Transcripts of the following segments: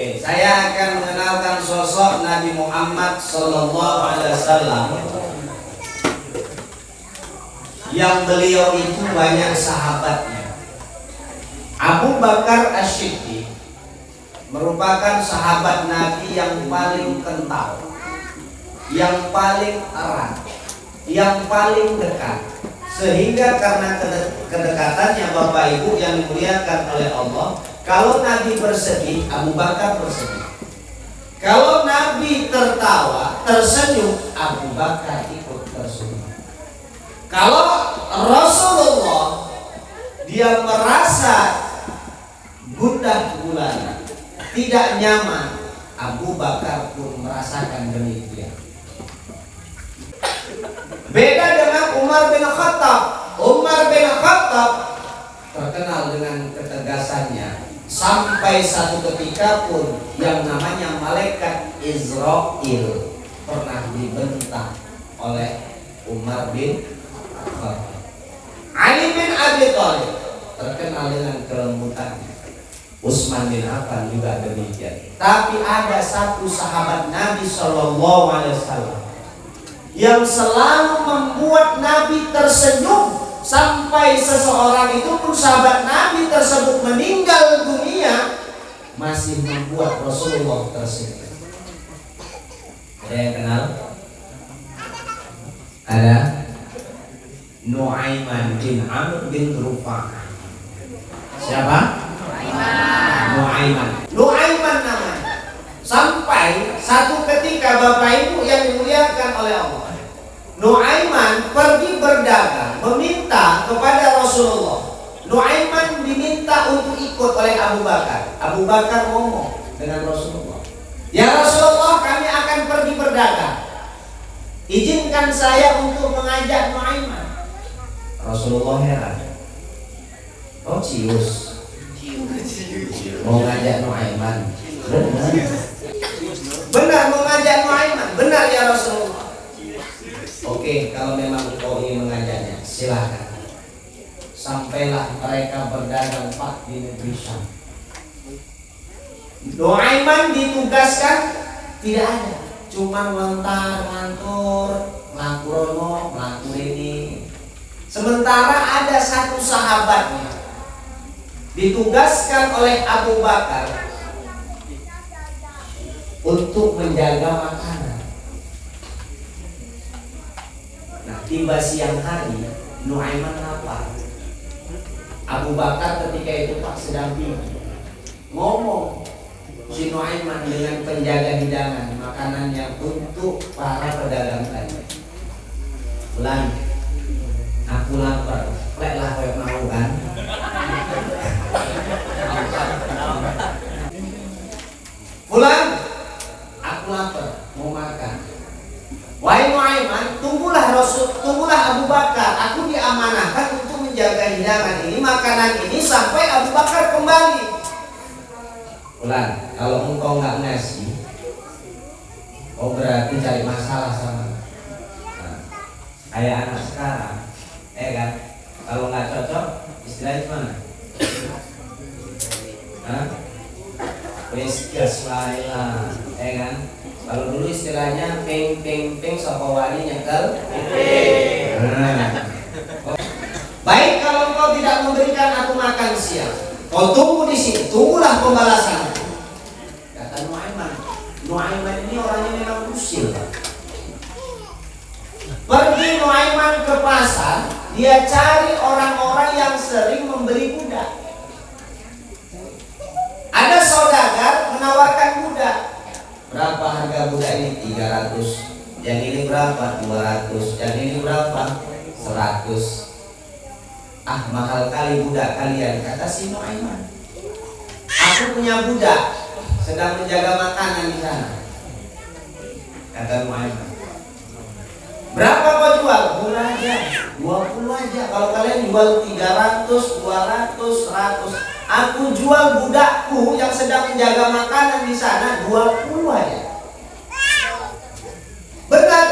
Saya akan mengenalkan sosok Nabi Muhammad Sallallahu Alaihi Wasallam yang beliau itu banyak sahabatnya. Abu Bakar As-Siddiq merupakan sahabat Nabi yang paling kental, yang paling erat, yang paling dekat. Sehingga karena kedekatannya Bapak Ibu yang dimuliakan oleh Allah, kalau Nabi bersedih, Abu Bakar bersedih. Kalau Nabi tertawa, tersenyum, Abu Bakar ikut tersenyum. Kalau Rasulullah dia merasa gundah gulana, tidak nyaman, Abu Bakar pun merasakan demikian. Beda dengan Umar bin Khattab. Umar bin Khattab terkenal dengan ketegasannya. Sampai satu ketika pun yang namanya malaikat Israel pernah dibentak oleh Umar bin Khattab. Ali bin Abi Thalib terkenal dengan kelembutannya. Utsman bin Affan juga demikian. Tapi ada satu sahabat Nabi Shallallahu Alaihi Wasallam yang selalu membuat Nabi tersenyum. Sampai seseorang itu pun sahabat Nabi tersebut meninggal dunia masih membuat Rasulullah tersenyum. Ada yang kenal? Ada Nu'aiman bin Amr bin Rufa'ah. Siapa? Nu'aiman namanya. Sampai satu ketika Bapak Ibu yang dimuliakan oleh Allah, Nu'aiman pergi berdagang, meminta kepada Rasulullah. Nu'aiman diminta untuk ikut oleh Abu Bakar. Abu Bakar ngomong dengan Rasulullah, "Ya Rasulullah, kami akan pergi berdagang. Izinkan saya untuk mengajak Nu'aiman." Rasulullah heran. Oh, cius. Mau ngajak Nu'aiman. Benar mau ngajak Nu'aiman. Benar ya Rasulullah. Oke, kalau memang kau ingin mengajaknya, silakan. Sampailah mereka berdagang Pak di negeri Syam. Nu'aiman ditugaskan tidak ada, cuma ngantur, melaku rono, melaku ini. Sementara ada satu sahabatnya ditugaskan oleh Abu Bakar untuk menjaga makanan. Tiba siang hari, Nu'aiman lapar. Abu Bakar ketika itu Pak sedang pergi. Ngomong si Nu'aiman dengan penjaga hidangan makanannya untuk para pedagang tadi. Ulang, aku lapar. Leklah kayak mau kan? Ulang, aku lapar, mau makan. Wahai Nu'aiman, tunggulah Abu Bakar. Aku diamanahkan untuk menjaga hidangan ini, makanan ini sampai Abu Bakar kembali. Ulang, kalau engkau nggak ngasih, kau berarti cari masalah sama. Nah, kayak anak sekarang, kan? Kalau nggak cocok, istilahnya gimana? Wes gas lah, kan? Kalau dulu istilahnya ping sapa wali nyekel. Baik, kalau kau tidak memberikan aku makan siang, kau tunggu di sini, tunggulah pembalasan. Kata Nu'aiman. Nu'aiman ini orangnya memang usil. Pergi Nu'aiman ke pasar, dia cari orang-orang yang sering membeli budak. Ada saudagar menawarkan budak. Berapa harga budak ini? 300. Yang ini berapa? 200. Yang ini berapa? 100. Ah, mahal kali budak kalian, kata si Nu'aiman. Aku punya budak sedang menjaga makanan di sana. Kata Nu'aiman. Berapa kau jual? Murah aja, 20 aja. Kalau kalian jual 300, 200, 100, aku jual budakku yang sedang menjaga makanan di sana 20 aja. Benar.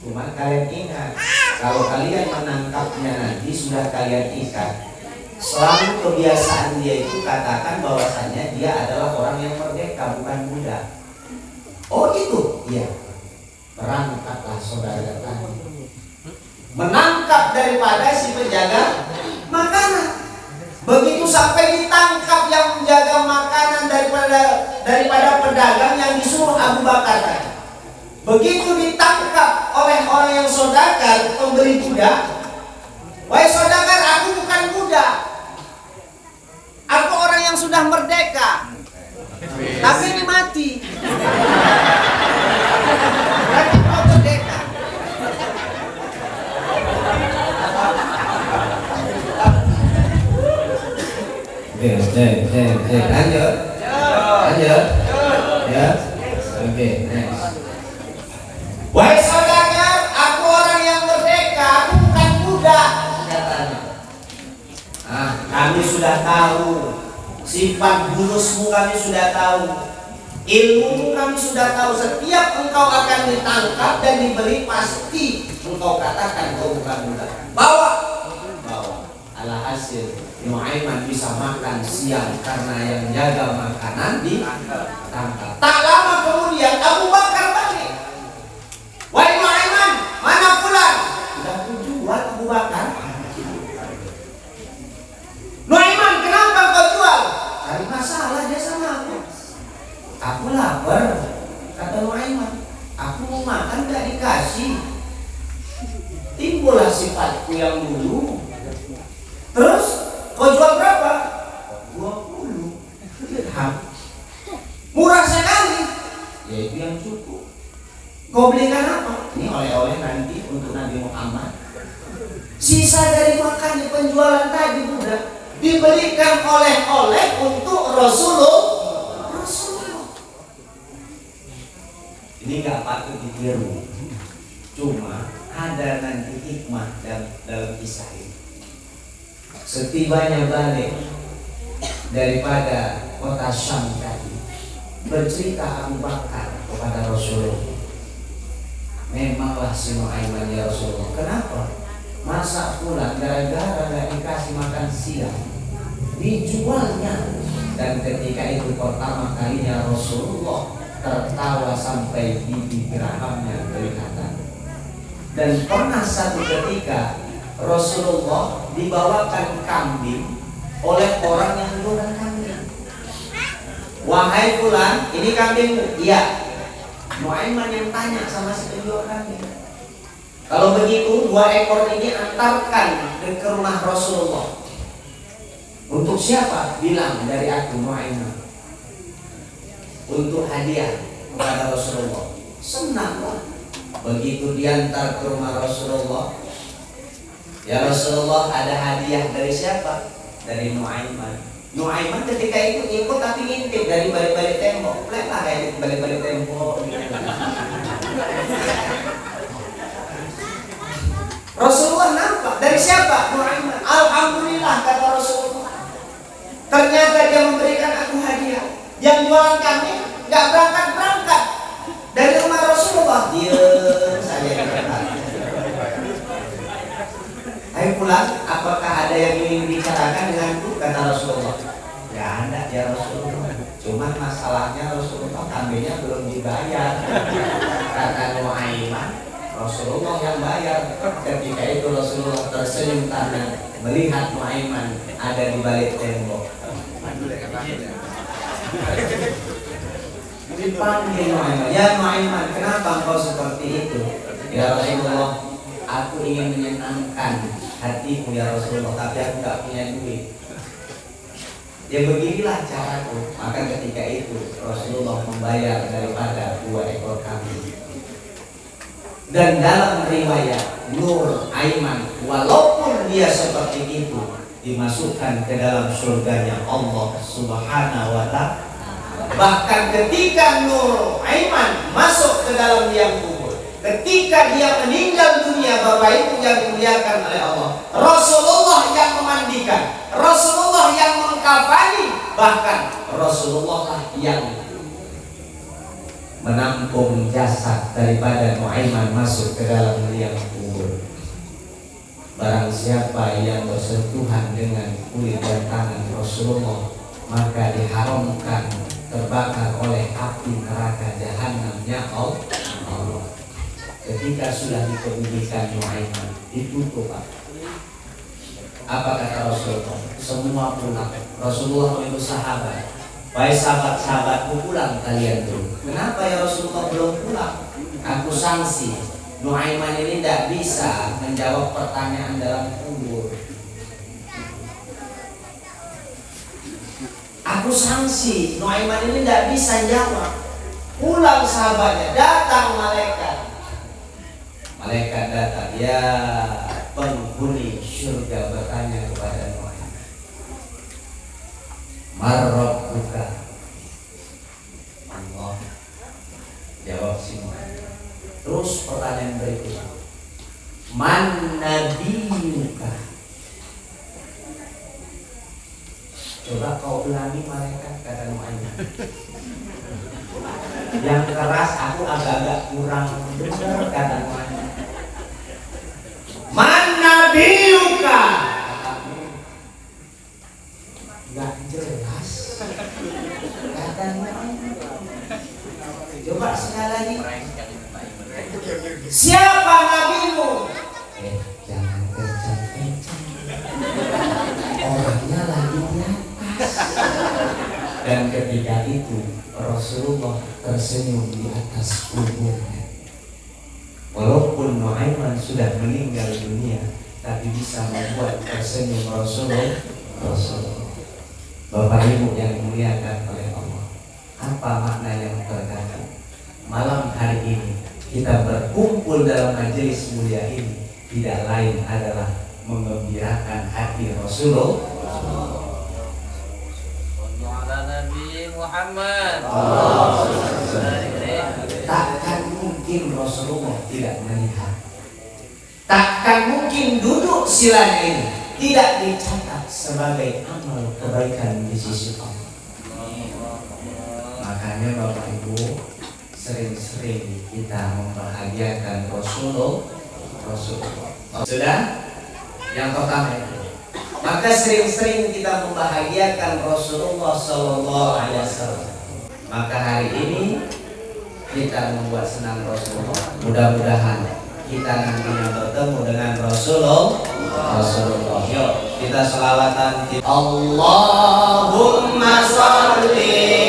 Cuma kalian ingat, kalau kalian menangkapnya nanti sudah kalian ikat. Selalu kebiasaan dia itu katakan bahwasannya dia adalah orang yang merdeka, bukan budak. Oh itu, iya. Berangkatlah saudara tadi, menangkap daripada si penjaga makanan. Begitu sampai ditangkap yang menjaga makanan daripada pedagang yang disuruh Abu Bakar tadi. Begitu ditangkap oleh orang yang saudagar pembeli budak, wahai saudagar, aku bukan budak, aku orang yang sudah merdeka, tapi ini mati. Berarti mau merdeka. Lanjut. Ya. Oke, next. Wahai saudagar, aku orang yang merdeka, aku bukan budak, katanya. Kami sudah tahu, sifat bulusmu kami sudah tahu, ilmumu kami sudah tahu. Setiap engkau akan ditangkap dan dibeli, pasti engkau katakan kau bukan budak. Bawa. Alhasil Nuaiman bisa makan siang karena yang jaga makanan ditangkap. Tak lama kemudian Abu Bakar balik. Wahai Nuaiman, mana fulan? Sudah kujual Abu Bakar. Nuaiman, kenapa kau jual? Cari masalah dia sama aku. Aku lapar, kata Nuaiman. Aku mau makan gak dikasih. Timbullah sifatku yang dulu. Terus kau jual berapa? 20 dirham. Murah sekali. Ya itu yang cukup. Kau belikan apa? Ini oleh-oleh nanti untuk Nabi Muhammad. Sisa dari makan penjualan tadi budak dibelikan oleh-oleh untuk Rasulullah. Ini gak patut ditiru. Cuma ada nanti hikmah dalam kisah ini. Setibanya balik daripada kota Syam tadi, bercerita Abu Bakar kepada Rasulullah. Memanglah si Nuaiman, ya Rasulullah. Kenapa? Masa pulang gara-gara gak dikasih makan siang, dijualnya. Dan ketika itu pertama kalinya Rasulullah tertawa sampai gigi gerahamnya kelihatan. Dan pernah satu ketika Rasulullah dibawakan kambing oleh orang yang jualan kambing. Wahai fulan, ini kambingmu? Iya. Nuaiman yang tanya sama si penjual kambing. Kalau begitu 2 ekor ini antarkan ke rumah Rasulullah. Untuk siapa? Bilang dari aku, Nuaiman. Untuk hadiah kepada Rasulullah. Senanglah. Begitu diantar ke rumah Rasulullah, ya Rasulullah, ada hadiah dari siapa? Dari Nuaiman. Nuaiman ketika itu ikut tapi ngintip dari balik-balik tembok. Lelah kayak balik-balik tembok. Rasulullah nampak. Dari siapa? Nuaiman. Alhamdulillah, kata Rasulullah. Ternyata dia memberikan aku hadiah. Yang jualan kami gak berangkat-berangkat dari rumah Rasulullah. Diam saja di tempat. Hai pulang, apakah ada yang ingin dibicarakan denganku? Kata Rasulullah. Ya ada ya Rasulullah. Cuman masalahnya Rasulullah kambingnya belum dibayar. Kata Nuaiman, Rasulullah yang bayar. Ketika itu Rasulullah tersenyum karena melihat Nuaiman ada di balik tembok. Dipanggil Nuaiman. Ya Nuaiman, kenapa engkau seperti itu? Ya Rasulullah, aku ingin menyenangkan hatimu ya Rasulullah, tapi aku gak punya duit. Ya beginilah caraku. Maka ketika itu Rasulullah membayar daripada 2 ekor kambing. Dan dalam riwayat Nur Aiman, walaupun dia seperti itu, dimasukkan ke dalam surganya Allah Subhanahu wa ta'ala. Bahkan ketika Nur Aiman masuk ke dalam liang kubur, ketika dia meninggal dunia, Bapak Ibu yang dimuliakan oleh Allah, Rasulullah yang memandikan, Rasulullah yang mengkafani, bahkan Rasulullah lah yang menampung jasad daripada Nuaiman masuk ke dalam liang kubur. Barang siapa yang bersentuhan dengan kulit dan tangan Rasulullah, maka diharamkan terbakar oleh api neraka jahanamnya Allah. Ketika sudah dikebumikan Nuaiman, ditutup Pak. Apa kata Rasulullah? Semua pulang. Rasulullah menyuruh sahabat, "Wahai sahabat-sahabatku, pulang kalian dulu." Kenapa ya Rasulullah belum pulang? Aku sanksi Nuaiman ini tidak bisa menjawab pertanyaan dalam kubur. Aku sanksi Nuaiman ini tidak bisa jawab. Pulang sahabatnya, datang malaikat. Malaikat datang, ya penghuni surga bertanya kepada Nuaiman, "Marrabbuka?" Allah jawab semua. Terus pertanyaan berikutnya, "Man nabiyuka?" Coba kau ulangi malaikat, kata Nuaiman. Yang keras aku agak-agak kurang dengar, kata Nuaiman. "Man nabiyuka?" Gak jelas, kata Nuaiman. Coba sekali lagi, "Siapa nabimu?" Jangan kencang-kencang, orangnya lagi di atas. Dan ketika itu Rasulullah tersenyum di atas kuburnya. Walaupun Nuaiman sudah meninggal dunia, tapi bisa membuat tersenyum Rasulullah. Bapak Ibu yang dimuliakan oleh Allah, apa makna yang terkandung malam hari ini? Kita berkumpul dalam majelis mulia ini tidak lain adalah mengembirakan hati Rasulullah. Takkan mungkin Rasulullah tidak melihat. Takkan mungkin duduk silanya ini tidak dicatat sebagai amal kebaikan di sisi Allah. Makanya Bapak Ibu, sering-sering kita membahagiakan Rasulullah. Sudah? Yang pertama itu. Maka sering-sering kita membahagiakan Rasulullah Sallallahu Alaihi Wasallam. Maka hari ini kita membuat senang Rasulullah. Mudah-mudahan kita nantinya bertemu dengan Rasulullah. Yuk kita selawatan. Allahumma sholli